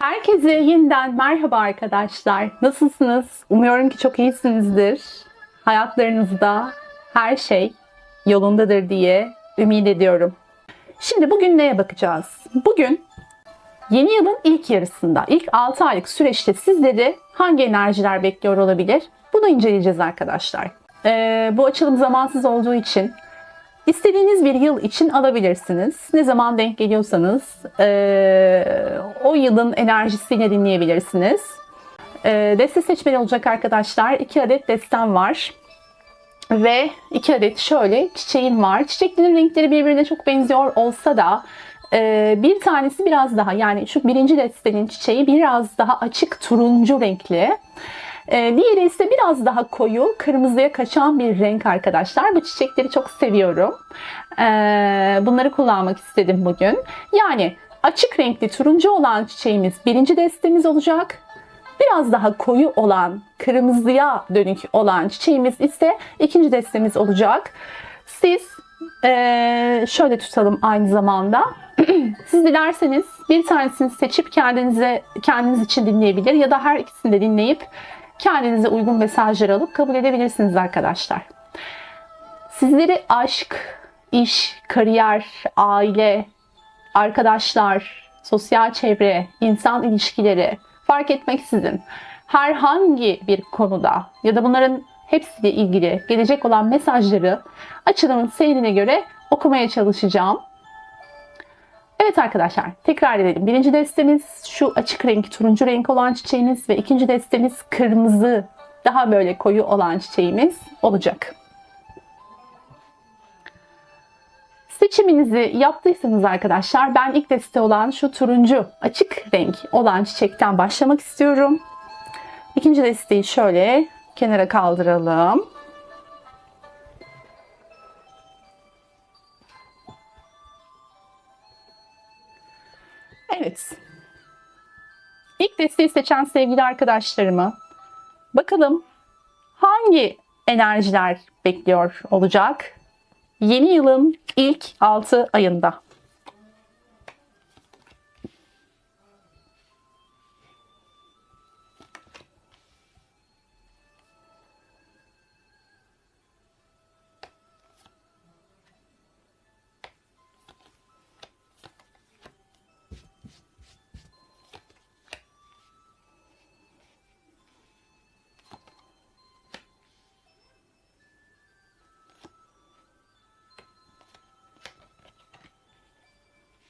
Herkese yeniden merhaba arkadaşlar. Nasılsınız? Umuyorum ki çok iyisinizdir. Hayatlarınızda her şey yolundadır diye ümit ediyorum. Şimdi bugün neye bakacağız? Bugün yeni yılın ilk yarısında, ilk 6 aylık süreçte sizleri hangi enerjiler bekliyor olabilir? Bunu inceleyeceğiz arkadaşlar. Bu açılım zamansız olduğu için İstediğiniz bir yıl için alabilirsiniz. Ne zaman denk geliyorsanız o yılın enerjisiyle dinleyebilirsiniz. Deste seçmeli olacak arkadaşlar. 2 adet destem var. Ve 2 adet şöyle çiçeğim var. Çiçeklerin renkleri birbirine çok benziyor olsa da bir tanesi biraz daha, yani şu birinci destenin çiçeği biraz daha açık turuncu renkli. Diğeri ise biraz daha koyu, kırmızıya kaçan bir renk arkadaşlar. Bu çiçekleri çok seviyorum. Bunları kullanmak istedim bugün. Yani açık renkli turuncu olan çiçeğimiz birinci destemiz olacak. Biraz daha koyu olan, kırmızıya dönük olan çiçeğimiz ise ikinci destemiz olacak. Siz şöyle tutalım aynı zamanda. Siz dilerseniz bir tanesini seçip kendiniz için dinleyebilir ya da her ikisini de dinleyip kendinize uygun mesajlar alıp kabul edebilirsiniz arkadaşlar. Sizleri aşk, iş, kariyer, aile, arkadaşlar, sosyal çevre, insan ilişkileri fark etmeksizin herhangi bir konuda ya da bunların hepsiyle ilgili gelecek olan mesajları açılımın seyrine göre okumaya çalışacağım. Evet arkadaşlar, tekrar edelim. Birinci destemiz şu açık renk, turuncu renk olan çiçeğimiz ve ikinci destemiz kırmızı, daha böyle koyu olan çiçeğimiz olacak. Seçiminizi yaptıysanız arkadaşlar, ben ilk deste olan şu turuncu açık renk olan çiçekten başlamak istiyorum. İkinci desteği şöyle kenara kaldıralım. Evet. İlk desteği seçen sevgili arkadaşlarımı bakalım hangi enerjiler bekliyor olacak yeni yılın ilk 6 ayında.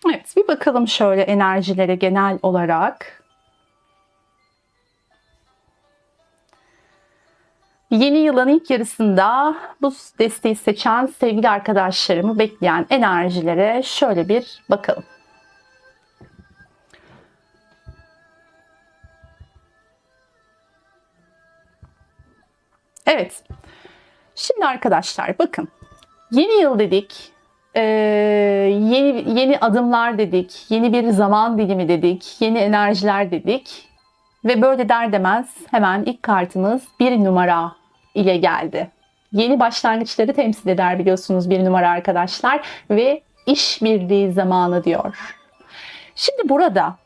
Evet, bir bakalım şöyle enerjilere genel olarak. Yeni yılın ilk yarısında bu desteği seçen sevgili arkadaşlarımı bekleyen enerjilere şöyle bir bakalım. Evet, şimdi arkadaşlar bakın, yeni yıl dedik. Yeni adımlar dedik, yeni bir zaman dilimi dedik, yeni enerjiler dedik ve böyle der demez hemen ilk kartımız bir numara ile geldi. Yeni başlangıçları temsil eder biliyorsunuz bir numara arkadaşlar ve işbirliği zamanı diyor. Şimdi burada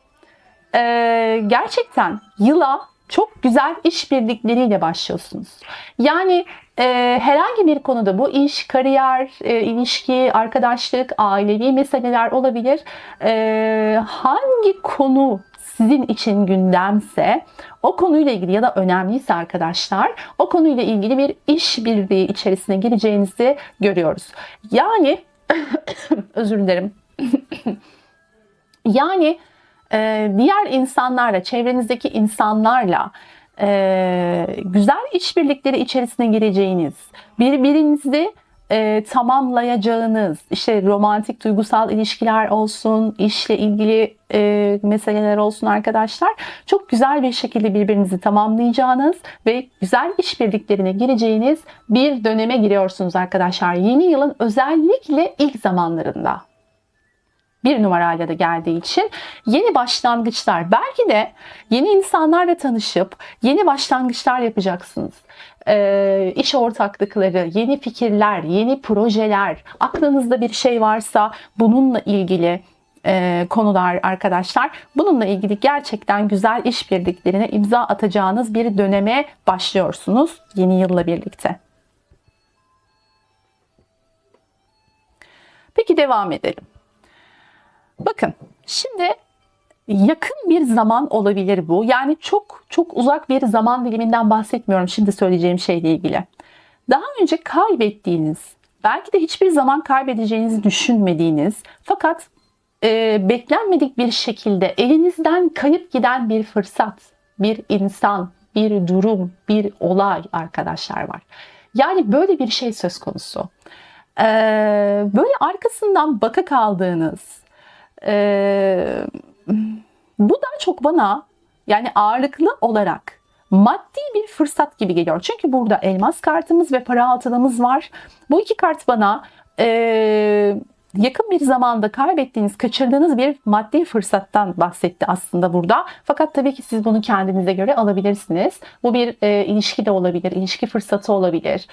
gerçekten yıla çok güzel işbirlikleriyle başlıyorsunuz. Yani herhangi bir konuda bu iş, kariyer, ilişki, arkadaşlık, ailevi meseleler olabilir. Hangi konu sizin için gündemse o konuyla ilgili ya da önemliyse arkadaşlar o konuyla ilgili bir işbirliği içerisine gireceğinizi görüyoruz. Yani özür dilerim. Yani diğer insanlarla, çevrenizdeki insanlarla güzel işbirlikleri içerisine gireceğiniz, birbirinizi tamamlayacağınız, işte romantik duygusal ilişkiler olsun, işle ilgili meseleler olsun arkadaşlar, çok güzel bir şekilde birbirinizi tamamlayacağınız ve güzel işbirliklerine gireceğiniz bir döneme giriyorsunuz arkadaşlar. Yeni yılın özellikle ilk zamanlarında. Bir numarayla da geldiği için yeni başlangıçlar, belki de yeni insanlarla tanışıp yeni başlangıçlar yapacaksınız. İş ortaklıkları, yeni fikirler, yeni projeler, aklınızda bir şey varsa bununla ilgili konular arkadaşlar. Bununla ilgili gerçekten güzel işbirliklerine imza atacağınız bir döneme başlıyorsunuz yeni yılla birlikte. Peki devam edelim. Bakın şimdi yakın bir zaman olabilir bu. Yani çok çok uzak bir zaman diliminden bahsetmiyorum şimdi söyleyeceğim şeyle ilgili. Daha önce kaybettiğiniz, belki de hiçbir zaman kaybedeceğinizi düşünmediğiniz fakat beklenmedik bir şekilde elinizden kayıp giden bir fırsat, bir insan, bir durum, bir olay arkadaşlar var. Yani böyle bir şey söz konusu. Böyle arkasından baka kaldığınız, bu daha çok bana yani ağırlıklı olarak maddi bir fırsat gibi geliyor. Çünkü burada elmas kartımız ve para altınımız var. Bu iki kart bana yakın bir zamanda kaybettiğiniz, kaçırdığınız bir maddi fırsattan bahsetti aslında burada. Fakat tabii ki siz bunu kendinize göre alabilirsiniz. Bu bir ilişki de olabilir, ilişki fırsatı olabilir.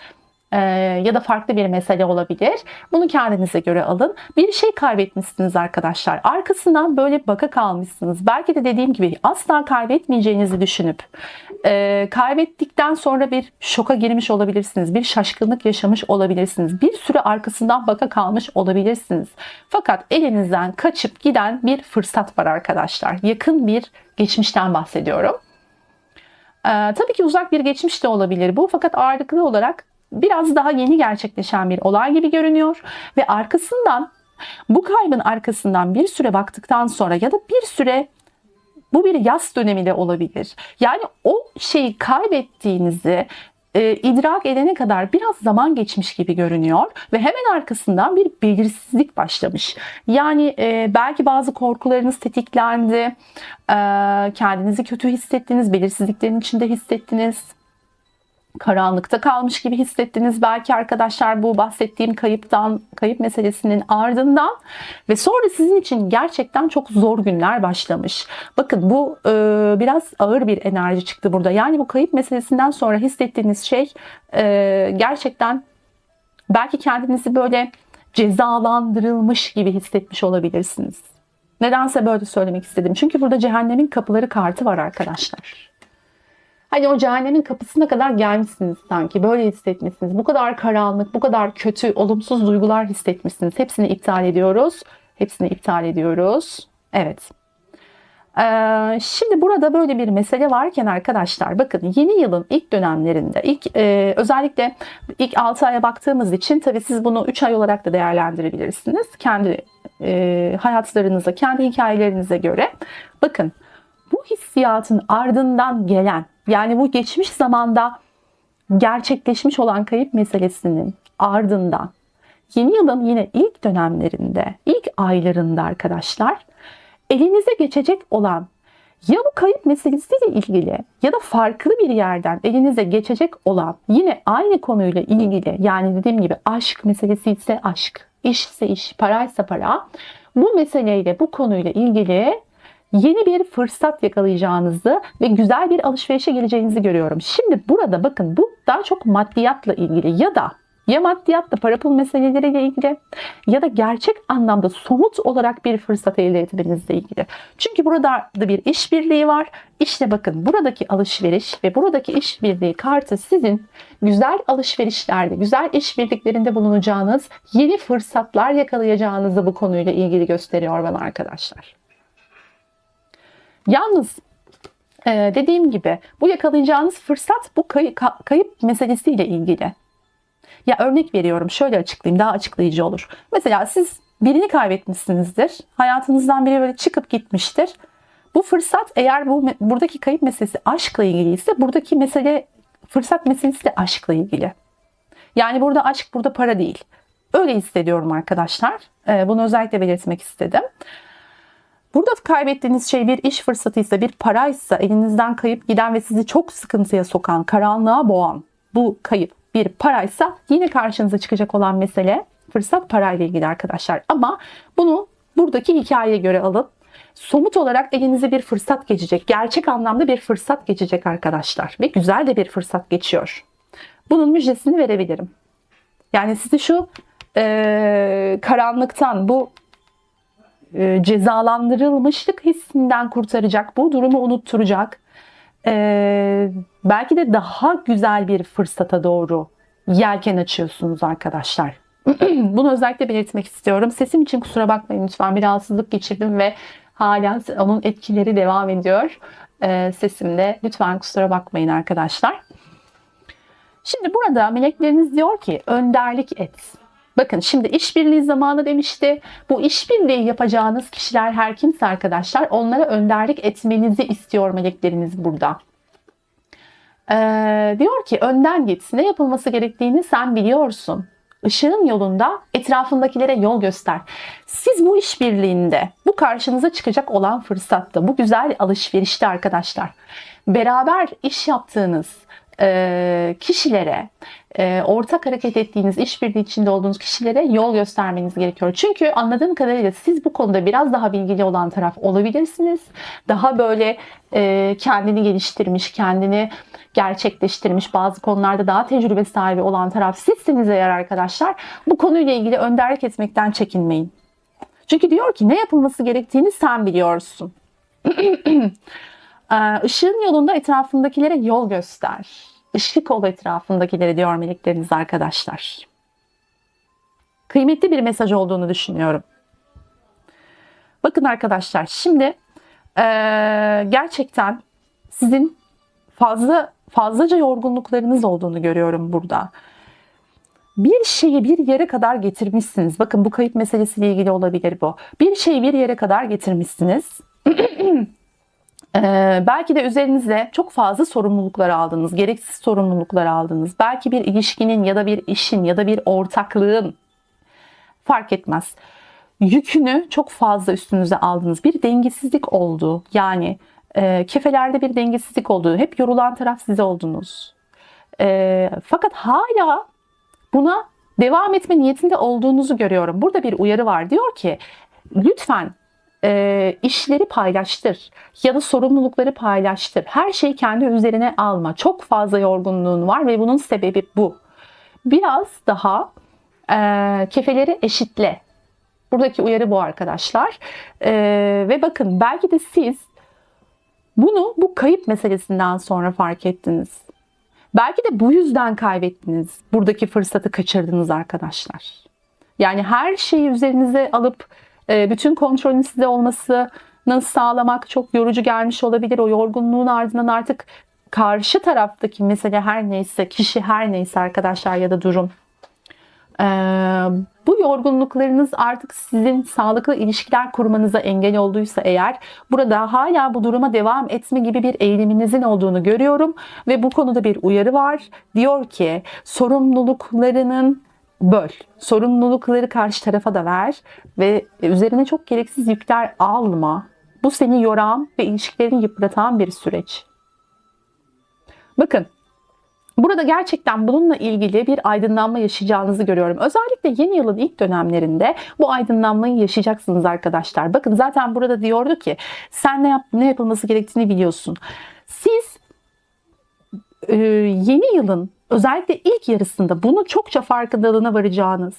Ya da farklı bir mesele olabilir. Bunu kendinize göre alın. Bir şey kaybetmişsiniz arkadaşlar. Arkasından böyle baka kalmışsınız. Belki de dediğim gibi asla kaybetmeyeceğinizi düşünüp kaybettikten sonra bir şoka girmiş olabilirsiniz. Bir şaşkınlık yaşamış olabilirsiniz. Bir süre arkasından baka kalmış olabilirsiniz. Fakat elinizden kaçıp giden bir fırsat var arkadaşlar. Yakın bir geçmişten bahsediyorum. Tabii ki uzak bir geçmiş de olabilir bu. Fakat ağırlıklı olarak biraz daha yeni gerçekleşen bir olay gibi görünüyor ve arkasından bu kaybın arkasından bir süre baktıktan sonra ya da bir süre bu bir yas dönemi de olabilir. Yani o şeyi kaybettiğinizi idrak edene kadar biraz zaman geçmiş gibi görünüyor ve hemen arkasından bir belirsizlik başlamış. Yani belki bazı korkularınız tetiklendi, kendinizi kötü hissettiniz, belirsizliklerin içinde hissettiniz. Karanlıkta kalmış gibi hissettiniz belki arkadaşlar bu bahsettiğim kayıp meselesinin ardından ve sonra sizin için gerçekten çok zor günler başlamış. Bakın bu biraz ağır bir enerji çıktı burada. Yani bu kayıp meselesinden sonra hissettiğiniz şey gerçekten belki kendinizi böyle cezalandırılmış gibi hissetmiş olabilirsiniz. Nedense böyle söylemek istedim. Çünkü burada cehennemin kapıları kartı var arkadaşlar. Hani o cehennemin kapısına kadar gelmişsiniz sanki. Böyle hissetmişsiniz. Bu kadar karanlık, bu kadar kötü, olumsuz duygular hissetmişsiniz. Hepsini iptal ediyoruz. Hepsini iptal ediyoruz. Evet. Şimdi burada böyle bir mesele varken arkadaşlar bakın yeni yılın ilk dönemlerinde özellikle ilk 6 aya baktığımız için tabii siz bunu 3 ay olarak da değerlendirebilirsiniz. Kendi hayatlarınıza, kendi hikayelerinize göre. Bakın bu hissiyatın ardından gelen yani bu geçmiş zamanda gerçekleşmiş olan kayıp meselesinin ardından yeni yılın yine ilk dönemlerinde, ilk aylarında arkadaşlar elinize geçecek olan ya bu kayıp meselesiyle ilgili ya da farklı bir yerden elinize geçecek olan yine aynı konuyla ilgili yani dediğim gibi aşk meselesi ise aşk, iş ise iş, paraysa para bu meseleyle bu konuyla ilgili yeni bir fırsat yakalayacağınızı ve güzel bir alışverişe geleceğinizi görüyorum. Şimdi burada bakın bu daha çok maddiyatla ilgili ya maddiyatla para pul meseleleriyle ilgili ya da gerçek anlamda somut olarak bir fırsat elde etmenizle ilgili. Çünkü burada da bir işbirliği var. İşte bakın buradaki alışveriş ve buradaki işbirliği kartı sizin güzel alışverişlerde, güzel işbirliklerinde bulunacağınız yeni fırsatlar yakalayacağınızı bu konuyla ilgili gösteriyor bana arkadaşlar. Yalnız dediğim gibi bu yakalayacağınız fırsat bu kayıp meselesiyle ilgili. Ya örnek veriyorum şöyle açıklayayım daha açıklayıcı olur. Mesela siz birini kaybetmişsinizdir. Hayatınızdan biri böyle çıkıp gitmiştir. Bu fırsat eğer buradaki kayıp meselesi aşkla ilgiliyse buradaki fırsat meselesi de aşkla ilgili. Yani burada aşk burada para değil. Öyle hissediyorum arkadaşlar. Bunu özellikle belirtmek istedim. Burada kaybettiğiniz şey bir iş fırsatıysa, bir paraysa, elinizden kayıp giden ve sizi çok sıkıntıya sokan, karanlığa boğan bu kayıp bir paraysa yine karşınıza çıkacak olan mesele fırsat parayla ilgili arkadaşlar. Ama bunu buradaki hikayeye göre alın. Somut olarak elinize bir fırsat geçecek. Gerçek anlamda bir fırsat geçecek arkadaşlar. Ve güzel de bir fırsat geçiyor. Bunun müjdesini verebilirim. Yani sizi şu karanlıktan, bu cezalandırılmışlık hissinden kurtaracak, bu durumu unutturacak, belki de daha güzel bir fırsata doğru yelken açıyorsunuz arkadaşlar. Bunu özellikle belirtmek istiyorum. Sesim için kusura bakmayın lütfen. Bir rahatsızlık geçirdim ve hala onun etkileri devam ediyor sesimde. Lütfen kusura bakmayın arkadaşlar. Şimdi burada melekleriniz diyor ki önderlik et. Bakın şimdi işbirliği zamanı demişti. Bu işbirliği yapacağınız kişiler her kimse arkadaşlar, onlara önderlik etmenizi istiyor melekleriniz burada. Diyor ki önden git. Ne yapılması gerektiğini sen biliyorsun. Işığın yolunda etrafındakilere yol göster. Siz bu işbirliğinde, bu karşınıza çıkacak olan fırsatta, bu güzel alışverişte arkadaşlar, beraber iş yaptığınız kişilere, ortak hareket ettiğiniz, işbirliği içinde olduğunuz kişilere yol göstermeniz gerekiyor. Çünkü anladığım kadarıyla siz bu konuda biraz daha bilgili olan taraf olabilirsiniz. Daha böyle kendini geliştirmiş, kendini gerçekleştirmiş, bazı konularda daha tecrübe sahibi olan taraf sizsiniz eğer arkadaşlar. Bu konuyla ilgili önderlik etmekten çekinmeyin. Çünkü diyor ki ne yapılması gerektiğini sen biliyorsun. Işığın yolunda etrafındakilere yol göster. Işık ol etrafındakilere diyor melekleriniz arkadaşlar. Kıymetli bir mesaj olduğunu düşünüyorum. Bakın arkadaşlar şimdi gerçekten sizin fazlaca yorgunluklarınız olduğunu görüyorum burada. Bir şeyi bir yere kadar getirmişsiniz. Bakın bu kayıp meselesiyle ilgili olabilir bu. Bir şeyi bir yere kadar getirmişsiniz. Belki de üzerinize çok fazla sorumluluklar aldınız, gereksiz sorumluluklar aldınız. Belki bir ilişkinin ya da bir işin ya da bir ortaklığın, fark etmez, yükünü çok fazla üstünüze aldınız. Bir dengesizlik oldu. Yani kefelerde bir dengesizlik oldu. Hep yorulan taraf siz oldunuz. Fakat hala buna devam etme niyetinde olduğunuzu görüyorum. Burada bir uyarı var. Diyor ki lütfen işleri paylaştır ya da sorumlulukları paylaştır. Her şeyi kendi üzerine alma. Çok fazla yorgunluğun var ve bunun sebebi bu. Biraz daha kefeleri eşitle. Buradaki uyarı bu arkadaşlar. Ve bakın belki de siz bunu bu kayıp meselesinden sonra fark ettiniz. Belki de bu yüzden kaybettiniz. Buradaki fırsatı kaçırdınız arkadaşlar. Yani her şeyi üzerinize alıp bütün kontrolün size olmasını sağlamak çok yorucu gelmiş olabilir. O yorgunluğun ardından artık karşı taraftaki mesele her neyse, kişi her neyse arkadaşlar ya da durum, bu yorgunluklarınız artık sizin sağlıklı ilişkiler kurmanıza engel olduysa eğer, burada hala bu duruma devam etme gibi bir eğiliminizin olduğunu görüyorum ve bu konuda bir uyarı var. Diyor ki sorumluluklarının böl. Sorumlulukları karşı tarafa da ver ve üzerine çok gereksiz yükler alma. Bu seni yoran ve ilişkilerini yıpratan bir süreç. Bakın, burada gerçekten bununla ilgili bir aydınlanma yaşayacağınızı görüyorum. Özellikle yeni yılın ilk dönemlerinde bu aydınlanmayı yaşayacaksınız arkadaşlar. Bakın zaten burada diyordu ki sen ne yapılması gerektiğini biliyorsun. Siz yeni yılın özellikle ilk yarısında bunu çokça farkındalığına varacağınız,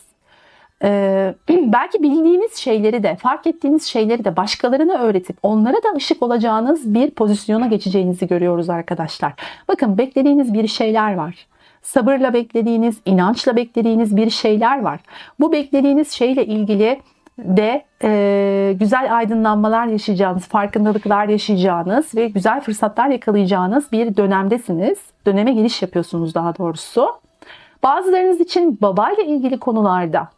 belki bildiğiniz şeyleri de, fark ettiğiniz şeyleri de başkalarına öğretip onlara da ışık olacağınız bir pozisyona geçeceğinizi görüyoruz arkadaşlar. Bakın beklediğiniz bir şeyler var. Sabırla beklediğiniz, inançla beklediğiniz bir şeyler var. Bu beklediğiniz şeyle ilgili de güzel aydınlanmalar yaşayacağınız, farkındalıklar yaşayacağınız ve güzel fırsatlar yakalayacağınız bir dönemdesiniz. Döneme giriş yapıyorsunuz daha doğrusu. Bazılarınız için babayla ilgili konularda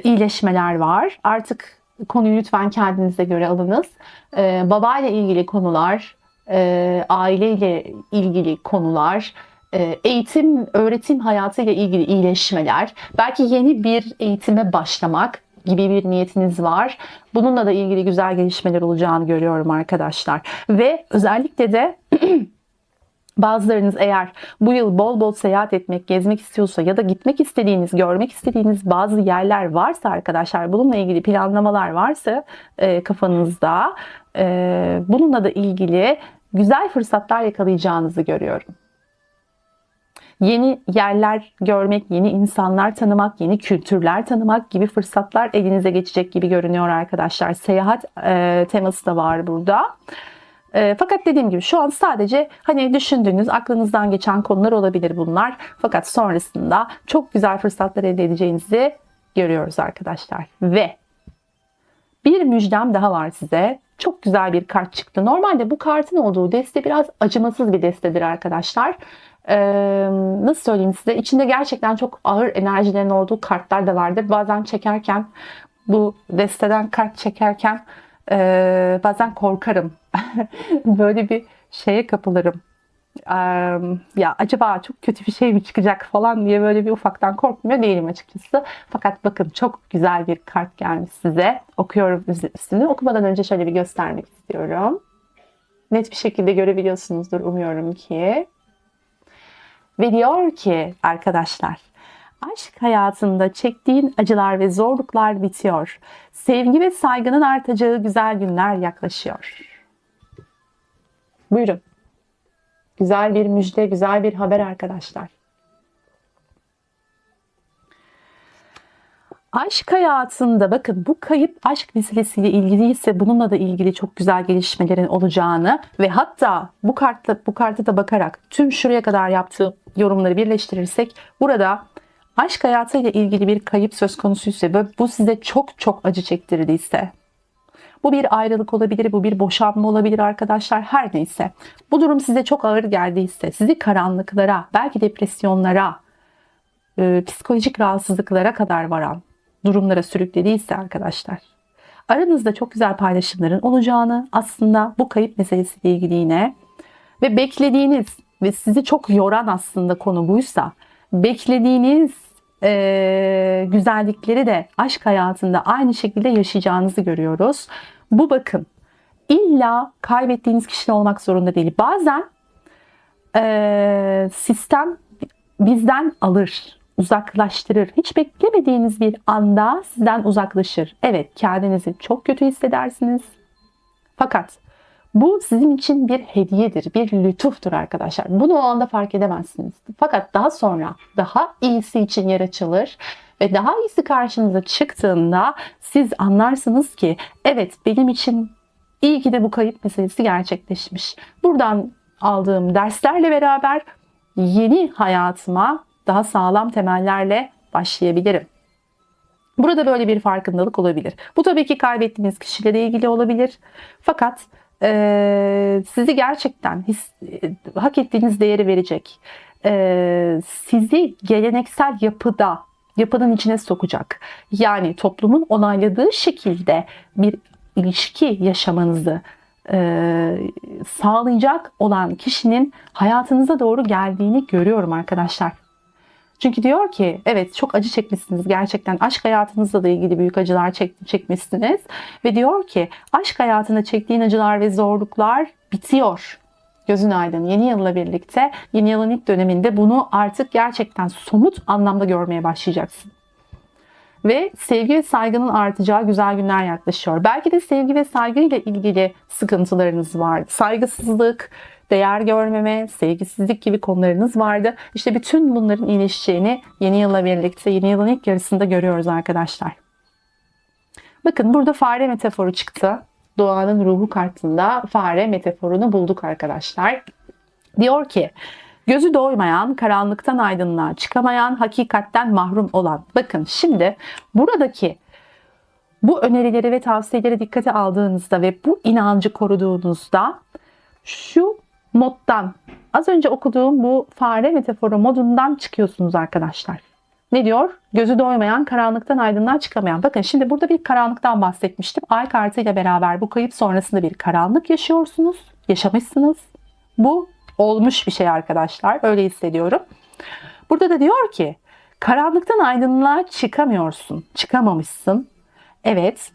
iyileşmeler var. Artık konuyu lütfen kendinize göre alınız. Babayla ilgili konular, aileyle ilgili konular, eğitim, öğretim hayatıyla ilgili iyileşmeler, belki yeni bir eğitime başlamak gibi bir niyetiniz var. Bununla da ilgili güzel gelişmeler olacağını görüyorum arkadaşlar. Ve özellikle de bazılarınız eğer bu yıl bol bol seyahat etmek, gezmek istiyorsa ya da gitmek istediğiniz, görmek istediğiniz bazı yerler varsa arkadaşlar, bununla ilgili planlamalar varsa kafanızda, bununla da ilgili güzel fırsatlar yakalayacağınızı görüyorum. Yeni yerler görmek, yeni insanlar tanımak, yeni kültürler tanımak gibi fırsatlar elinize geçecek gibi görünüyor arkadaşlar. Seyahat teması da var burada. Fakat dediğim gibi şu an sadece hani düşündüğünüz, aklınızdan geçen konular olabilir bunlar. Fakat sonrasında çok güzel fırsatlar elde edeceğinizi görüyoruz arkadaşlar. Ve bir müjdem daha var size. Çok güzel bir kart çıktı. Normalde bu kartın olduğu deste biraz acımasız bir destedir arkadaşlar. Nasıl söyleyeyim size? İçinde gerçekten çok ağır enerjilerin olduğu kartlar da vardır. Bazen çekerken, bu desteden kart çekerken bazen korkarım. Böyle bir şeye kapılırım. Ya acaba çok kötü bir şey mi çıkacak falan diye böyle bir ufaktan korkmuyor değilim açıkçası. Fakat bakın çok güzel bir kart gelmiş size. Okuyorum üstünü. Okumadan önce şöyle bir göstermek istiyorum. Net bir şekilde görebiliyorsunuzdur umuyorum ki. Ve diyor ki arkadaşlar, aşk hayatında çektiğin acılar ve zorluklar bitiyor. Sevgi ve saygının artacağı güzel günler yaklaşıyor. Buyurun. Güzel bir müjde, güzel bir haber arkadaşlar. Aşk hayatında bakın bu kayıp aşk meselesiyle ilgiliyse bununla da ilgili çok güzel gelişmelerin olacağını ve hatta bu karta da bakarak tüm şuraya kadar yaptığım yorumları birleştirirsek burada aşk hayatıyla ilgili bir kayıp söz konusuysa ve bu size çok çok acı çektirdiyse, bu bir ayrılık olabilir, bu bir boşanma olabilir arkadaşlar, her neyse. Bu durum size çok ağır geldiyse, sizi karanlıklara, belki depresyonlara, psikolojik rahatsızlıklara kadar varan durumlara sürüklediyse arkadaşlar, aranızda çok güzel paylaşımların olacağını, aslında bu kayıp meselesiyle ilgili yine ve beklediğiniz ve sizi çok yoran aslında konu buysa, beklediğiniz güzellikleri de aşk hayatında aynı şekilde yaşayacağınızı görüyoruz. Bu bakın illa kaybettiğiniz kişi olmak zorunda değil. Bazen sistem bizden alır, uzaklaştırır. Hiç beklemediğiniz bir anda sizden uzaklaşır. Evet, kendinizi çok kötü hissedersiniz. Fakat bu sizin için bir hediyedir, bir lütuftur arkadaşlar. Bunu o anda fark edemezsiniz. Fakat daha sonra daha iyisi için yer açılır ve daha iyisi karşınıza çıktığında siz anlarsınız ki evet, benim için iyi ki de bu kayıp meselesi gerçekleşmiş. Buradan aldığım derslerle beraber yeni hayatıma daha sağlam temellerle başlayabilirim. Burada böyle bir farkındalık olabilir. Bu tabii ki kaybettiğiniz kişiyle ilgili olabilir. Fakat sizi gerçekten hak ettiğiniz değeri verecek, sizi geleneksel yapının içine sokacak. Yani toplumun onayladığı şekilde bir ilişki yaşamanızı sağlayacak olan kişinin hayatınıza doğru geldiğini görüyorum arkadaşlar. Çünkü diyor ki evet, çok acı çekmişsiniz gerçekten, aşk hayatınızla da ilgili büyük acılar çekmişsiniz ve diyor ki aşk hayatında çektiğin acılar ve zorluklar bitiyor. Gözün aydın, yeni yılla birlikte, yeni yılın ilk döneminde bunu artık gerçekten somut anlamda görmeye başlayacaksın. Ve sevgi ve saygının artacağı güzel günler yaklaşıyor. Belki de sevgi ve saygıyla ilgili sıkıntılarınız vardı. Saygısızlık, değer görmeme, sevgisizlik gibi konularınız vardı. İşte bütün bunların iyileşeceğini yeni yılla birlikte, yeni yılın ilk yarısında görüyoruz arkadaşlar. Bakın burada fare metaforu çıktı. Doğanın ruhu kartında fare metaforunu bulduk arkadaşlar. Diyor ki gözü doymayan, karanlıktan aydınlığa çıkamayan, hakikatten mahrum olan. Bakın şimdi buradaki bu önerileri ve tavsiyeleri dikkate aldığınızda ve bu inancı koruduğunuzda şu moddan, az önce okuduğum bu fare metaforu modundan çıkıyorsunuz arkadaşlar. Ne diyor? Gözü doymayan, karanlıktan aydınlığa çıkamayan. Bakın şimdi burada bir karanlıktan bahsetmiştim. Ay kartıyla beraber bu kayıp sonrasında bir karanlık yaşıyorsunuz, yaşamışsınız. Bu olmuş bir şey arkadaşlar. Öyle hissediyorum. Burada da diyor ki karanlıktan aydınlığa çıkamıyorsun, çıkamamışsın. Evet,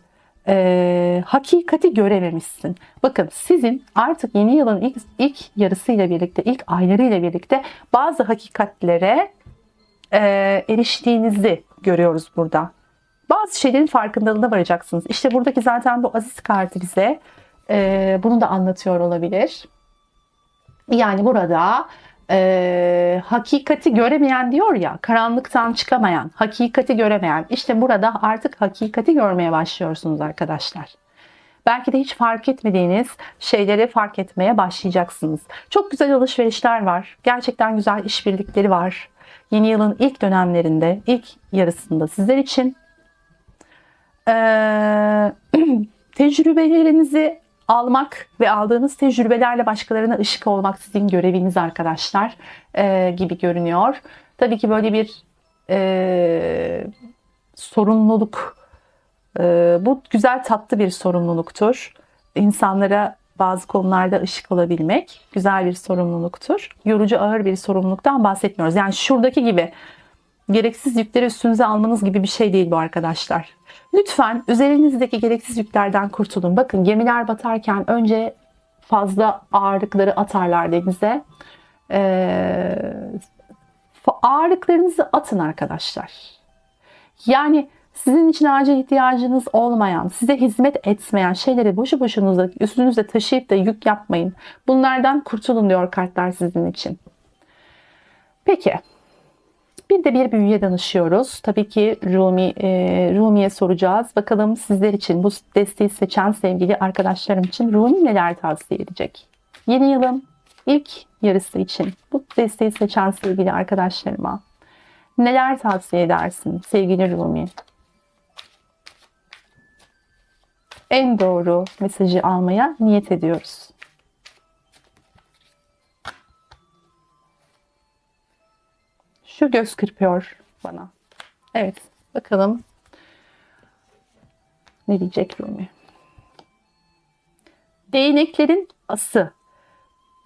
hakikati görememişsin. Bakın sizin artık yeni yılın ilk yarısıyla birlikte, ilk aylarıyla birlikte bazı hakikatlere eriştiğinizi görüyoruz burada. Bazı şeylerin farkındalığına varacaksınız. İşte buradaki zaten bu Aziz kartı bize bunu da anlatıyor olabilir. Yani burada Hakikati göremeyen diyor ya, karanlıktan çıkamayan, hakikati göremeyen. İşte burada artık hakikati görmeye başlıyorsunuz arkadaşlar. Belki de hiç fark etmediğiniz şeyleri fark etmeye başlayacaksınız. Çok güzel alışverişler var. Gerçekten güzel işbirlikleri var. Yeni yılın ilk dönemlerinde, ilk yarısında sizler için tecrübelerinizi almak ve aldığınız tecrübelerle başkalarına ışık olmak sizin göreviniz arkadaşlar gibi görünüyor. Tabii ki böyle bir sorumluluk, bu güzel tatlı bir sorumluluktur. İnsanlara bazı konularda ışık olabilmek güzel bir sorumluluktur. Yorucu, ağır bir sorumluluktan bahsetmiyoruz. Yani şuradaki gibi gereksiz yükleri üstünüze almanız gibi bir şey değil bu arkadaşlar. Lütfen üzerinizdeki gereksiz yüklerden kurtulun. Bakın gemiler batarken önce fazla ağırlıkları atarlar denize. Ağırlıklarınızı atın arkadaşlar. Yani sizin için acil ihtiyacınız olmayan, size hizmet etmeyen şeyleri boşu boşunuza üstünüzde taşıyıp da yük yapmayın. Bunlardan kurtulun diyor kartlar sizin için. Peki. Bir de bir büyüye danışıyoruz. Tabii ki Rumi'ye soracağız. Bakalım sizler için, bu desteği seçen sevgili arkadaşlarım için Rumi neler tavsiye edecek? Yeni yılın ilk yarısı için bu desteği seçen sevgili arkadaşlarıma neler tavsiye edersin sevgili Rumi? En doğru mesajı almaya niyet ediyoruz. Şu göz kırpıyor bana. Evet, bakalım ne diyecek Rumi? Değneklerin ası.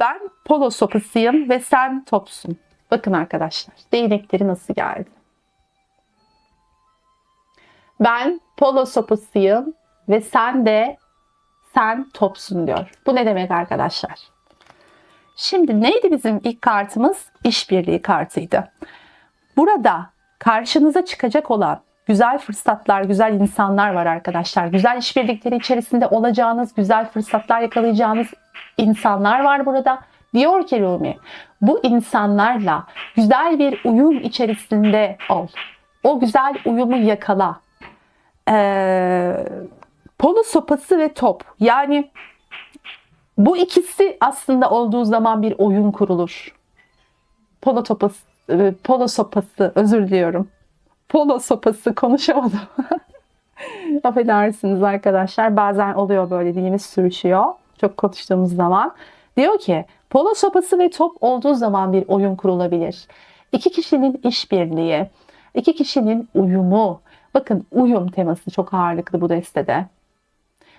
Ben polo sopasıyım ve sen topsun. Bakın arkadaşlar, değneklerin ası geldi. Ben polo sopasıyım ve sen topsun diyor. Bu ne demek arkadaşlar? Şimdi neydi bizim ilk kartımız? İşbirliği kartıydı. Burada karşınıza çıkacak olan güzel fırsatlar, güzel insanlar var arkadaşlar. Güzel işbirlikleri içerisinde olacağınız, güzel fırsatlar yakalayacağınız insanlar var burada. Diyor ki Rumi, bu insanlarla güzel bir uyum içerisinde ol. O güzel uyumu yakala. Polo sopası ve top. Yani bu ikisi aslında olduğu zaman bir oyun kurulur. Polo sopası, özür diliyorum. Polo sopası, konuşamadım. Affedersiniz arkadaşlar. Bazen oluyor böyle, dilimiz sürüşüyor. Çok konuştuğumuz zaman. Diyor ki polo sopası ve top olduğu zaman bir oyun kurulabilir. İki kişinin işbirliği, iki kişinin uyumu. Bakın uyum teması çok ağırlıklı bu destede.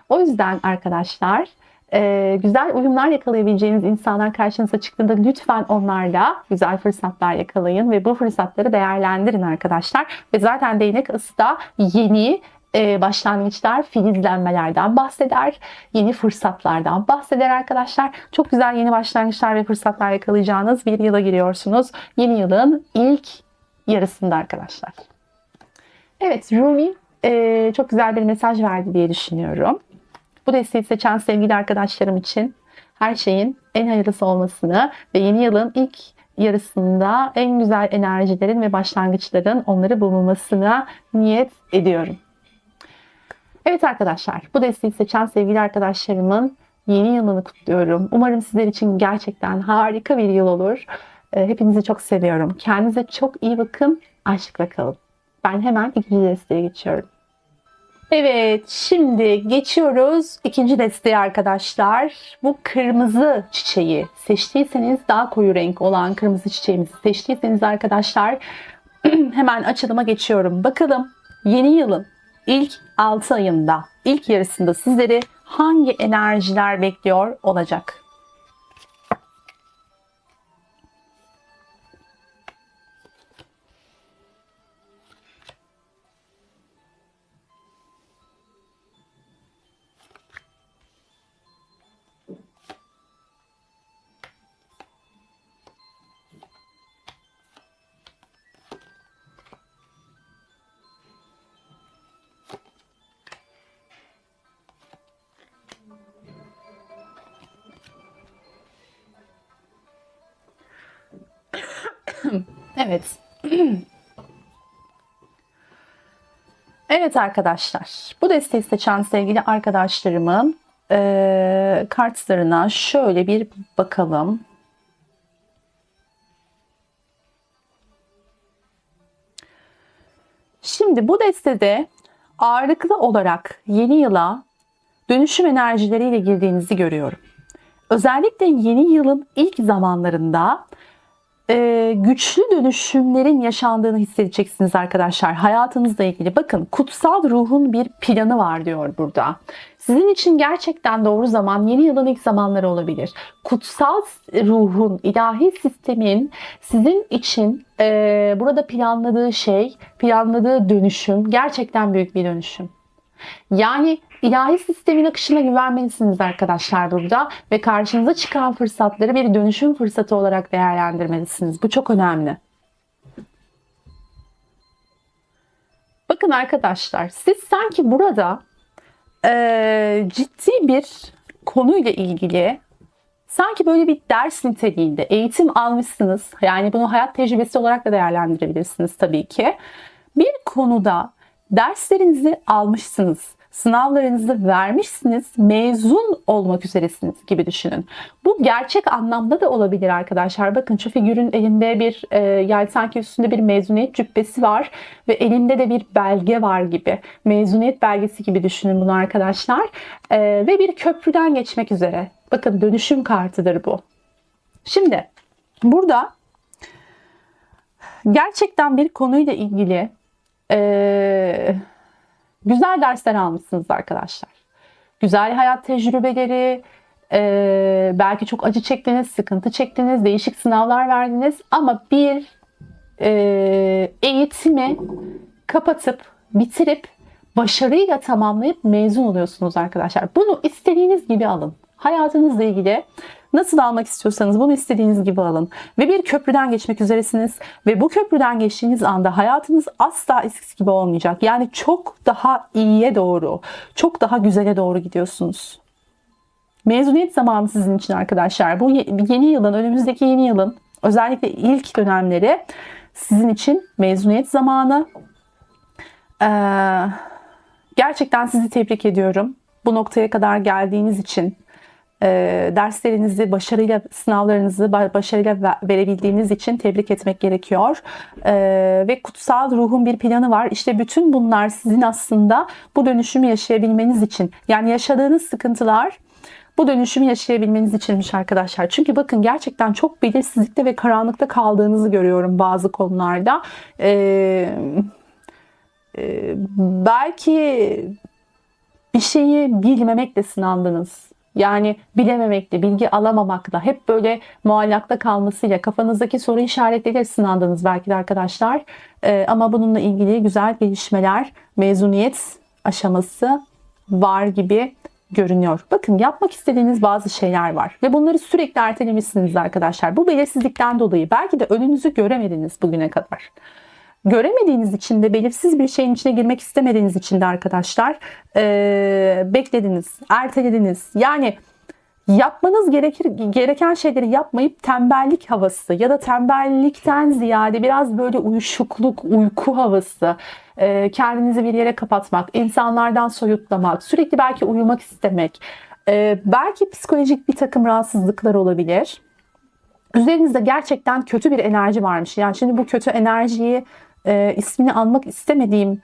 O yüzden arkadaşlar güzel uyumlar yakalayabileceğiniz insanlar karşınıza çıktığında lütfen onlarla güzel fırsatlar yakalayın ve bu fırsatları değerlendirin arkadaşlar. Ve zaten değnek ası da yeni başlangıçlar, filizlenmelerden bahseder. Yeni fırsatlardan bahseder arkadaşlar. Çok güzel yeni başlangıçlar ve fırsatlar yakalayacağınız bir yıla giriyorsunuz. Yeni yılın ilk yarısında arkadaşlar. Evet, Rumi çok güzel bir mesaj verdi diye düşünüyorum. Bu desteği seçen sevgili arkadaşlarım için her şeyin en hayırlısı olmasını ve yeni yılın ilk yarısında en güzel enerjilerin ve başlangıçların onları bulmasına niyet ediyorum. Evet arkadaşlar, bu desteği seçen sevgili arkadaşlarımın yeni yılını kutluyorum. Umarım sizler için gerçekten harika bir yıl olur. Hepinizi çok seviyorum. Kendinize çok iyi bakın. Aşkla kalın. Ben hemen ikinci desteğe geçiyorum. Evet, şimdi geçiyoruz ikinci desteğe arkadaşlar. Bu kırmızı çiçeği seçtiyseniz, daha koyu renk olan kırmızı çiçeğimizi seçtiyseniz arkadaşlar hemen açılıma geçiyorum. Bakalım yeni yılın ilk 6 ayında, ilk yarısında sizleri hangi enerjiler bekliyor olacak? Evet. Evet arkadaşlar. Bu desteği seçen sevgili arkadaşlarımın kartlarına şöyle bir bakalım. Şimdi bu destede ağırlıklı olarak yeni yıla dönüşüm enerjileriyle girdiğinizi görüyorum. Özellikle yeni yılın ilk zamanlarında güçlü dönüşümlerin yaşandığını hissedeceksiniz arkadaşlar. Hayatınızla ilgili. Bakın, kutsal ruhun bir planı var diyor burada. Sizin için gerçekten doğru zaman yeni yılın ilk zamanları olabilir. Kutsal ruhun, ilahi sistemin sizin için burada planladığı şey, planladığı dönüşüm gerçekten büyük bir dönüşüm. Yani ilahi sistemin akışına güvenmelisiniz arkadaşlar burada ve karşınıza çıkan fırsatları bir dönüşüm fırsatı olarak değerlendirmelisiniz. Bu çok önemli. Bakın arkadaşlar, siz sanki burada ciddi bir konuyla ilgili sanki böyle bir ders niteliğinde eğitim almışsınız. Yani bunu hayat tecrübesi olarak da değerlendirebilirsiniz tabii ki. Bir konuda derslerinizi almışsınız, sınavlarınızı vermişsiniz, mezun olmak üzeresiniz gibi düşünün. Bu gerçek anlamda da olabilir arkadaşlar. Bakın, şu figürün elinde bir yani sanki üstünde bir mezuniyet cübbesi var ve elinde de bir belge var gibi. Mezuniyet belgesi gibi düşünün bunu arkadaşlar. Ve bir köprüden geçmek üzere. Bakın, dönüşüm kartıdır bu. Şimdi burada gerçekten bir konuyla ilgili güzel dersler almışsınız arkadaşlar. Güzel hayat tecrübeleri, belki çok acı çektiniz, sıkıntı çektiniz, değişik sınavlar verdiniz ama bir eğitimi kapatıp, bitirip, başarıyla tamamlayıp mezun oluyorsunuz arkadaşlar. Bunu istediğiniz gibi alın. Hayatınızla ilgili nasıl almak istiyorsanız bunu istediğiniz gibi alın. Ve bir köprüden geçmek üzeresiniz. Ve bu köprüden geçtiğiniz anda hayatınız asla eskisi gibi olmayacak. Yani çok daha iyiye doğru, çok daha güzele doğru gidiyorsunuz. Mezuniyet zamanı sizin için arkadaşlar. Bu yeni yılın, önümüzdeki yeni yılın özellikle ilk dönemleri sizin için mezuniyet zamanı. Gerçekten sizi tebrik ediyorum. Bu noktaya kadar geldiğiniz için, derslerinizi başarıyla, sınavlarınızı başarıyla verebildiğiniz için tebrik etmek gerekiyor. Ve kutsal ruhun bir planı var. İşte bütün bunlar sizin aslında bu dönüşümü yaşayabilmeniz için, yani yaşadığınız sıkıntılar bu dönüşümü yaşayabilmeniz içinmiş arkadaşlar. Çünkü bakın, gerçekten çok belirsizlikte ve karanlıkta kaldığınızı görüyorum bazı konularda. Belki bir şeyi bilmemekle sınandınız. Yani bilememekle, bilgi alamamakla, hep böyle muallakta kalmasıyla, kafanızdaki soru işaretleriyle sınandınız belki de arkadaşlar. Ama bununla ilgili güzel gelişmeler, mezuniyet aşaması var gibi görünüyor. Bakın, yapmak istediğiniz bazı şeyler var ve bunları sürekli ertelemişsiniz arkadaşlar. Bu belirsizlikten dolayı belki de önünüzü göremediniz bugüne kadar. Göremediğiniz için de, belirsiz bir şeyin içine girmek istemediğiniz için de arkadaşlar beklediniz, ertelediniz. Yani yapmanız gereken şeyleri yapmayıp tembellik havası ya da tembellikten ziyade biraz böyle uyuşukluk, uyku havası, kendinizi bir yere kapatmak, insanlardan soyutlamak, sürekli belki uyumak istemek, belki psikolojik bir takım rahatsızlıklar olabilir. Üzerinizde gerçekten kötü bir enerji varmış. Yani şimdi bu kötü enerjiyi ismini almak istemediğim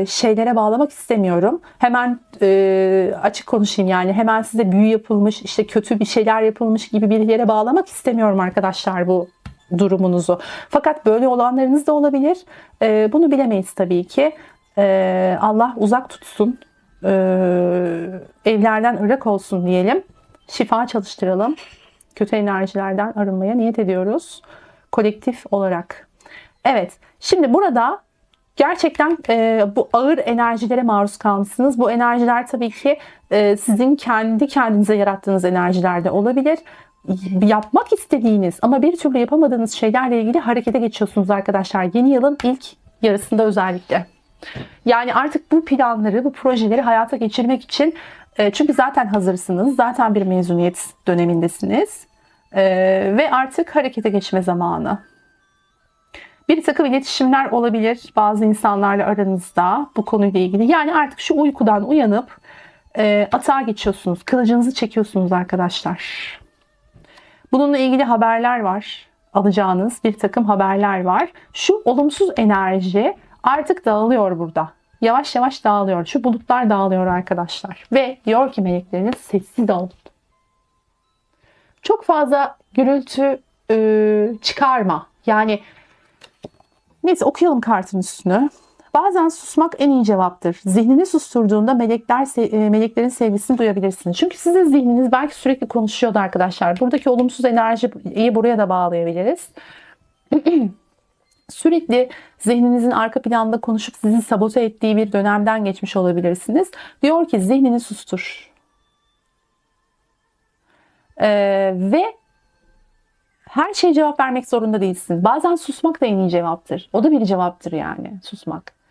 şeylere bağlamak istemiyorum. Hemen açık konuşayım, yani hemen size büyü yapılmış, işte kötü bir şeyler yapılmış gibi bir yere bağlamak istemiyorum arkadaşlar bu durumunuzu. Fakat böyle olanlarınız da olabilir. Bunu bilemeyiz tabii ki. Allah uzak tutsun. Evlerden ırak olsun diyelim. Şifa çalıştıralım. Kötü enerjilerden arınmaya niyet ediyoruz kolektif olarak. Evet, şimdi burada gerçekten bu ağır enerjilere maruz kalmışsınız. Bu enerjiler tabii ki sizin kendi kendinize yarattığınız enerjiler de olabilir. Yapmak istediğiniz ama bir türlü yapamadığınız şeylerle ilgili harekete geçiyorsunuz arkadaşlar. Yeni yılın ilk yarısında özellikle. Yani artık bu planları, bu projeleri hayata geçirmek için, çünkü zaten hazırsınız. Zaten bir mezuniyet dönemindesiniz. Ve artık harekete geçme zamanı. Bir takım iletişimler olabilir bazı insanlarla aranızda bu konuyla ilgili. Yani artık şu uykudan uyanıp atağa geçiyorsunuz. Kılıcınızı çekiyorsunuz arkadaşlar. Bununla ilgili haberler var. Alacağınız bir takım haberler var. Şu olumsuz enerji artık dağılıyor burada. Yavaş yavaş dağılıyor. Şu bulutlar dağılıyor arkadaşlar. Ve diyor ki melekleriniz sessiz olun. Çok fazla gürültü çıkarma. Yani neyse okuyalım kartın üstünü. Bazen susmak en iyi cevaptır. Zihnini susturduğunda meleklerin sevgisini duyabilirsiniz. Çünkü sizin zihniniz belki sürekli konuşuyordu arkadaşlar. Buradaki olumsuz enerjiyi buraya da bağlayabiliriz. Sürekli zihninizin arka planda konuşup sizi sabote ettiği bir dönemden geçmiş olabilirsiniz. Diyor ki zihnini sustur. Ve her şeye cevap vermek zorunda değilsin. Bazen susmak da en iyi cevaptır. O da bir cevaptır yani susmak.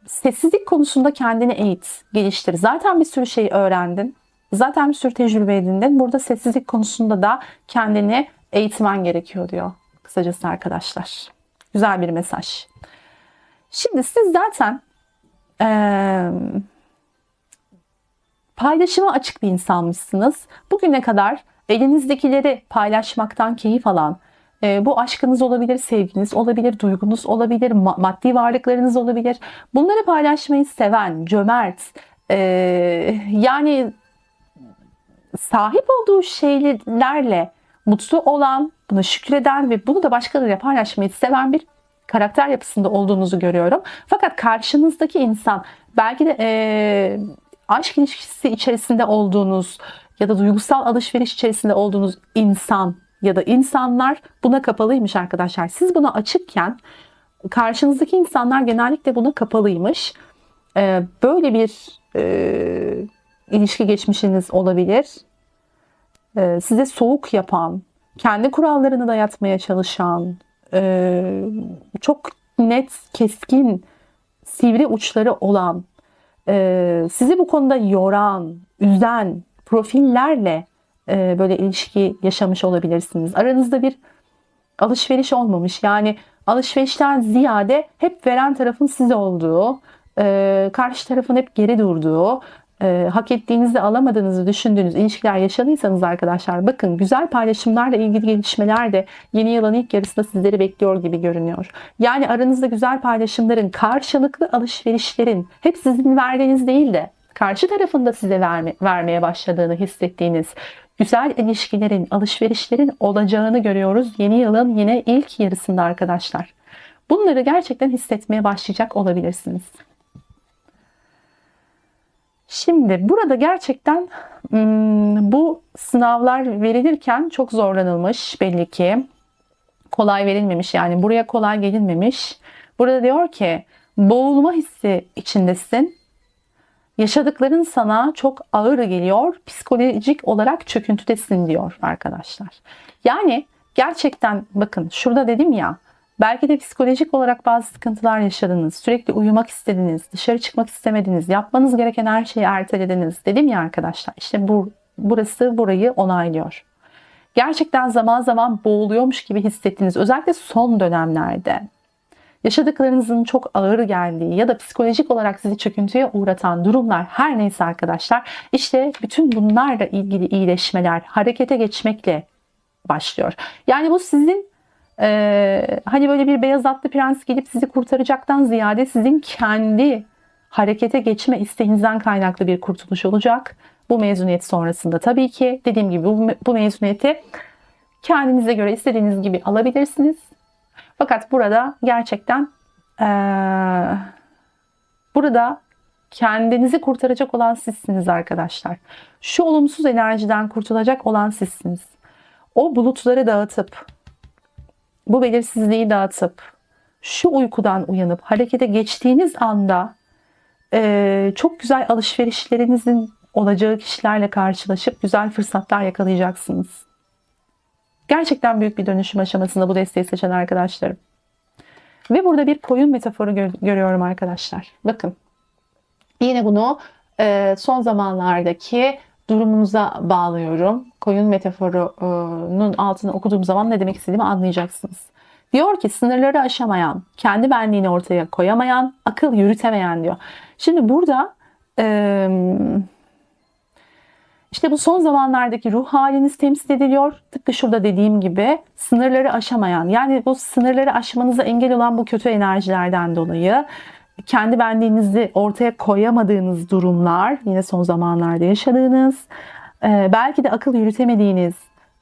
Sessizlik konusunda kendini eğit, geliştir. Zaten bir sürü şey öğrendin. Zaten bir sürü tecrübe edindin. Burada sessizlik konusunda da kendini eğitmen gerekiyor diyor. Kısacası arkadaşlar. Güzel bir mesaj. Şimdi siz zaten paylaşıma açık bir insanmışsınız. Bugüne kadar elinizdekileri paylaşmaktan keyif alan, bu aşkınız olabilir, sevginiz olabilir, duygunuz olabilir, maddi varlıklarınız olabilir. Bunları paylaşmayı seven, cömert, yani sahip olduğu şeylerle mutlu olan, buna şükreden ve bunu da başkalarıyla paylaşmayı seven bir karakter yapısında olduğunuzu görüyorum. Fakat karşınızdaki insan belki de aşk ilişkisi içerisinde olduğunuz ya da duygusal alışveriş içerisinde olduğunuz insan ya da insanlar buna kapalıymış arkadaşlar. Siz buna açıkken karşınızdaki insanlar genellikle buna kapalıymış. Böyle bir ilişki geçmişiniz olabilir. Size soğuk yapan, kendi kurallarını dayatmaya çalışan, çok net, keskin, sivri uçları olan, sizi bu konuda yoran, üzen profillerle böyle ilişki yaşamış olabilirsiniz. Aranızda bir alışveriş olmamış. Yani alışverişten ziyade hep veren tarafın siz olduğu, karşı tarafın hep geri durduğu, hak ettiğinizi alamadığınızı düşündüğünüz ilişkiler yaşadıysanız arkadaşlar bakın güzel paylaşımlarla ilgili gelişmeler de yeni yılın ilk yarısında sizleri bekliyor gibi görünüyor. Yani aranızda güzel paylaşımların, karşılıklı alışverişlerin hep sizin verdiğiniz değil de karşı tarafın da size vermeye başladığını hissettiğiniz güzel ilişkilerin, alışverişlerin olacağını görüyoruz yeni yılın yine ilk yarısında arkadaşlar. Bunları gerçekten hissetmeye başlayacak olabilirsiniz. Şimdi burada gerçekten bu sınavlar verilirken çok zorlanılmış belli ki. Kolay verilmemiş yani buraya kolay gelinmemiş. Burada diyor ki boğulma hissi içindesin. Yaşadıkların sana çok ağır geliyor. Psikolojik olarak çöküntüdesin diyor arkadaşlar. Yani gerçekten bakın şurada dedim ya belki de psikolojik olarak bazı sıkıntılar yaşadınız. Sürekli uyumak istediniz, dışarı çıkmak istemediniz, yapmanız gereken her şeyi ertelediniz. Dedim ya arkadaşlar işte burası burayı onaylıyor. Gerçekten zaman zaman boğuluyormuş gibi hissettiniz. Özellikle son dönemlerde. Yaşadıklarınızın çok ağır geldiği ya da psikolojik olarak sizi çöküntüye uğratan durumlar her neyse arkadaşlar işte bütün bunlarla ilgili iyileşmeler harekete geçmekle başlıyor. Yani bu sizin hani böyle bir beyaz atlı prens gelip sizi kurtaracaktan ziyade sizin kendi harekete geçme isteğinizden kaynaklı bir kurtuluş olacak. Bu mezuniyet sonrasında tabii ki dediğim gibi bu mezuniyeti kendinize göre istediğiniz gibi alabilirsiniz. Fakat burada gerçekten burada kendinizi kurtaracak olan sizsiniz arkadaşlar. Şu olumsuz enerjiden kurtulacak olan sizsiniz. O bulutları dağıtıp, bu belirsizliği dağıtıp, şu uykudan uyanıp harekete geçtiğiniz anda çok güzel alışverişlerinizin olacağı kişilerle karşılaşıp güzel fırsatlar yakalayacaksınız. Gerçekten büyük bir dönüşüm aşamasında bu desteği seçen arkadaşlarım. Ve burada bir koyun metaforu görüyorum arkadaşlar. Bakın. Yine bunu son zamanlardaki durumunuza bağlıyorum. Koyun metaforunun altını okuduğum zaman ne demek istediğimi anlayacaksınız. Diyor ki sınırları aşamayan, kendi benliğini ortaya koyamayan, akıl yürütemeyen diyor. Şimdi burada işte bu son zamanlardaki ruh haliniz temsil ediliyor. Tıpkı şurada dediğim gibi sınırları aşamayan, yani bu sınırları aşmanıza engel olan bu kötü enerjilerden dolayı kendi benliğinizi ortaya koyamadığınız durumlar, yine son zamanlarda yaşadığınız, belki de akıl yürütemediğiniz,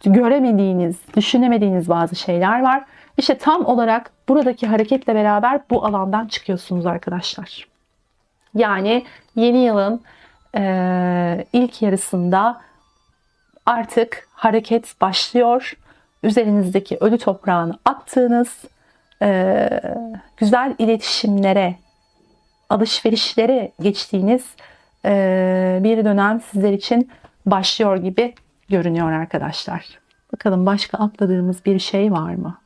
göremediğiniz, düşünemediğiniz bazı şeyler var. İşte tam olarak buradaki hareketle beraber bu alandan çıkıyorsunuz arkadaşlar. Yani yeni yılın ilk yarısında artık hareket başlıyor. Üzerinizdeki ölü toprağını attığınız, güzel iletişimlere, alışverişlere geçtiğiniz bir dönem sizler için başlıyor gibi görünüyor arkadaşlar. Bakalım başka atladığımız bir şey var mı?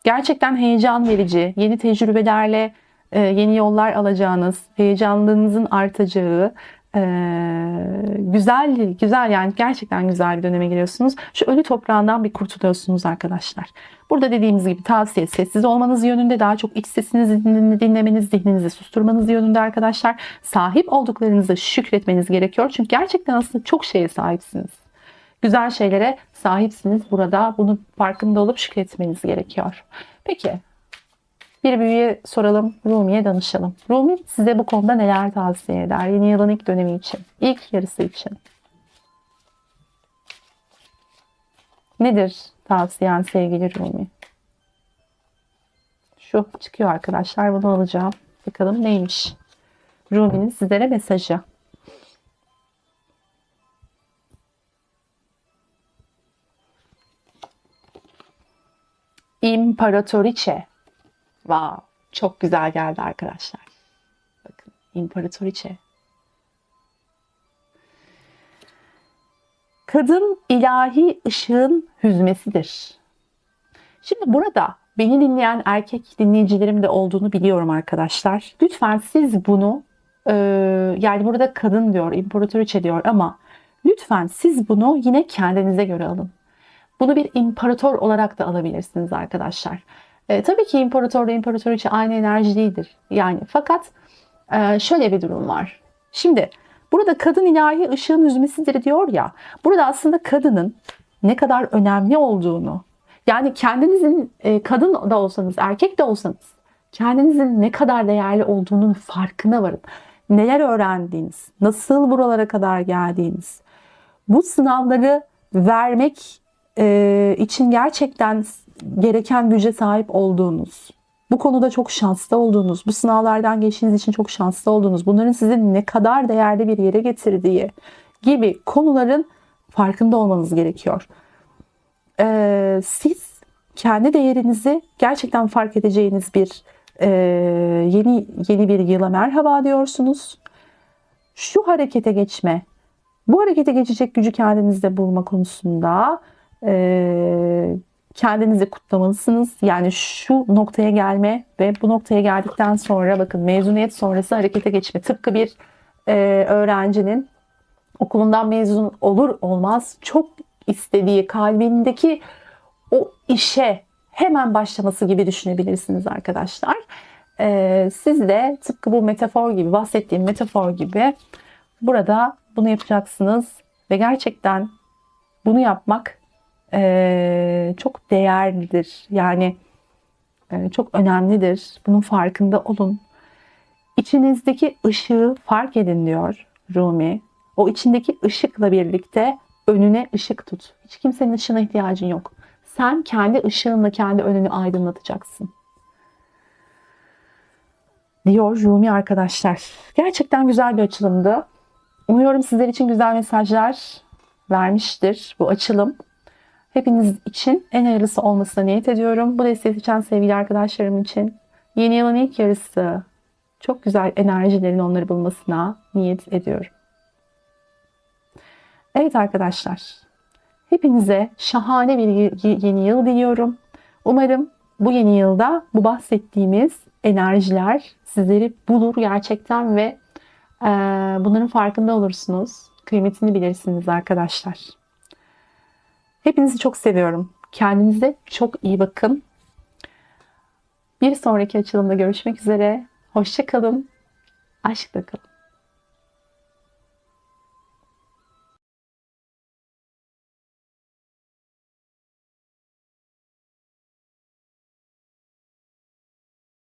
Gerçekten heyecan verici, yeni tecrübelerle yeni yollar alacağınız, heyecanlılığınızın artacağı, güzel yani gerçekten güzel bir döneme giriyorsunuz. Şu ölü toprağından bir kurtuluyorsunuz arkadaşlar. Burada dediğimiz gibi tavsiye sessiz olmanız yönünde, daha çok iç sesinizi dinlemeniz, zihninizi susturmanız yönünde arkadaşlar. Sahip olduklarınıza şükretmeniz gerekiyor. Çünkü gerçekten aslında çok şeye sahipsiniz. Güzel şeylere sahipsiniz burada. Bunun farkında olup şükretmeniz gerekiyor. Peki, bir büyüye soralım, Rumi'ye danışalım. Rumi size bu konuda neler tavsiye eder? Yeni yılın ilk dönemi için, ilk yarısı için. Nedir tavsiyen sevgili Rumi? Şu çıkıyor arkadaşlar, bunu alacağım. Bakalım neymiş? Rumi'nin sizlere mesajı. İmparatoriçe. Wow, çok güzel geldi arkadaşlar. Bakın, İmparatoriçe. Kadın ilahi ışığın hüzmesidir. Şimdi burada beni dinleyen erkek dinleyicilerim de olduğunu biliyorum arkadaşlar. Lütfen siz bunu, yani burada kadın diyor, imparatoriçe diyor ama lütfen siz bunu yine kendinize göre alın. Bunu bir imparator olarak da alabilirsiniz arkadaşlar. Tabii ki imparatorla imparatoriçe aynı enerji değildir. Yani fakat şöyle bir durum var. Şimdi burada kadın ilahi ışığın hüzmesidir diyor ya. Burada aslında kadının ne kadar önemli olduğunu, yani kendinizin kadın da olsanız, erkek de olsanız kendinizin ne kadar değerli olduğunun farkına varın. Neler öğrendiğiniz, nasıl buralara kadar geldiğiniz, bu sınavları vermek için gerçekten gereken güce sahip olduğunuz, bu konuda çok şanslı olduğunuz, bu sınavlardan geçtiğiniz için çok şanslı olduğunuz, bunların sizi ne kadar değerli bir yere getirdiği gibi konuların farkında olmanız gerekiyor. Siz kendi değerinizi gerçekten fark edeceğiniz bir yeni bir yıla merhaba diyorsunuz. Şu harekete geçme, bu harekete geçecek gücü kendinizde bulma konusunda kendinizi kutlamalısınız. Yani şu noktaya gelme ve bu noktaya geldikten sonra bakın mezuniyet sonrası harekete geçme. Tıpkı bir öğrencinin okulundan mezun olur olmaz çok istediği, kalbindeki o işe hemen başlaması gibi düşünebilirsiniz arkadaşlar. Siz de tıpkı bu metafor gibi, bahsettiğim metafor gibi burada bunu yapacaksınız ve gerçekten bunu yapmak çok değerlidir. Yani çok önemlidir. Bunun farkında olun. İçinizdeki ışığı fark edin diyor Rumi. O içindeki ışıkla birlikte önüne ışık tut. Hiç kimsenin ışığına ihtiyacın yok. Sen kendi ışığınla kendi önünü aydınlatacaksın diyor Rumi arkadaşlar. Gerçekten güzel bir açılımdı. Umuyorum sizler için güzel mesajlar vermiştir bu açılım. Hepiniz için en hayırlısı olmasına niyet ediyorum. Bu desteği seçen sevgili arkadaşlarım için yeni yılın ilk yarısı çok güzel enerjilerin onları bulmasına niyet ediyorum. Evet arkadaşlar, hepinize şahane bir yeni yıl diliyorum. Umarım bu yeni yılda bu bahsettiğimiz enerjiler sizleri bulur gerçekten ve bunların farkında olursunuz. Kıymetini bilirsiniz arkadaşlar. Hepinizi çok seviyorum. Kendinize çok iyi bakın. Bir sonraki açılımda görüşmek üzere. Hoşça kalın. Aşkla kalın.